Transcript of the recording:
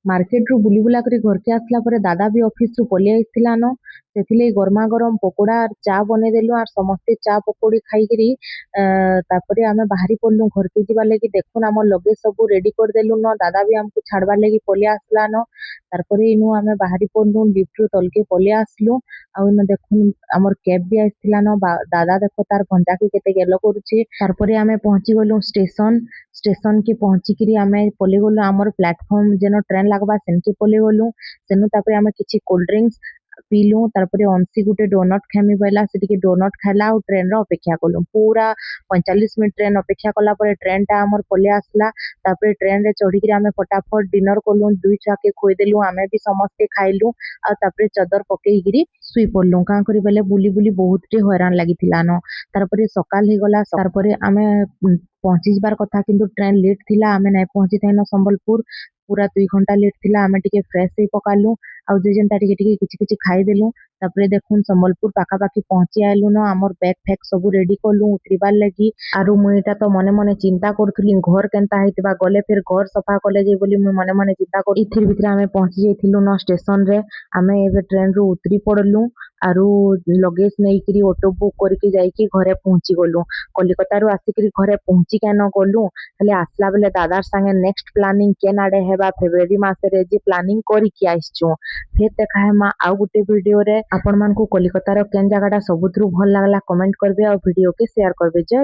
Market रू बुली बुला करी घर के आसला परे दादा भी ऑफिस रू पलि आइथिलानो सेथिले गरमा गरम पकोड़ा और चा बने देलु और समस्ते चा पकोड़ी खाई करी तापरे आमे बाहरी पड़लु घर के जीवा लगी देखुन हमर लगे सब रेडी कर देलु न दादा भी हमको छाड़बार लगी पलि आसलानो तारपरे इनु आमे बाहरी पड़लु लिफ्ट रू तलके पलि आसलु आ इनु देखुन हमर कैब भी आइथिलानो दादा देखो तार भंजा के केते गेलो करूची तारपरे आमे पहुंची गलु स्टेशन स्टेशन के पहुंची करी आमे पलि गलु हमर प्लेटफॉर्म जेनो ट्रेन लागबा सेनके पलि गलु सेनु तापरे आमे किछि कोल्ड ड्रिंक्स पीलु तारपरे अंशी गुटे डोनट खाइमी बोला से डोनट खाला और ट्रेन रो अपेक्षा कलु पूरा 45 मिनिट ट्रेन अपेक्षा कला परे ट्रेन टा हमर पलि आसला तापरे ट्रेन रे चढ़ी करी आमे फटाफट डिनर कलु दुई छुआ के खोई देलु आमे भी समस्ते खाइलु आ तापरे चदर पकेई गिरी सुई पड़लु का करी बेले बुली बुली बहुत टे हैरान लागिथिला न तारपरे सकाल हे गला तारपरे आमे पहुंची जबार कथा किंतु ट्रेन लेट थिला आमे नै पहुंची थाइनो संबलपुर पूरा 2 घंटा लेट थिला आमे टिके फ्रेश हे पकालु आ जे जनता टिके टिके किछि किछि खाई देलु तापरे देखुन संबलपुर पाखा पाखी पहुंची आइलु न हमर बैग फैग सब रेडी करलु उतरिबार लगी आरु मु एटा तो मने मने चिंता करथुली घर केनता हेतिबा गले फिर घर सफा कले जे बोली मु मने मने चिंता कर इथिर भितर आमे पहुंची जाइथिलु न स्टेशन रे आमे एबे ट्रेन रो उतरी पड़लु आरु लगेज नै करी ऑटो बुक करके जाईकी घरे पहुंची गलु कलिकता रो आसिकरी घरे पहुंची केन गलु खाली आसला बेले दादार संगे नेक्स्ट प्लानिंग केन आडे हेबा फेब्रुआरी मासे रे जे प्लानिंग करी कि आइछु फिर देखा है मा आउ गुटे वीडियो रे आपण मान को कलिकता रो केन जगहटा सबुतरु भल लागला कमेंट करबे और वीडियो के शेयर करबे। जय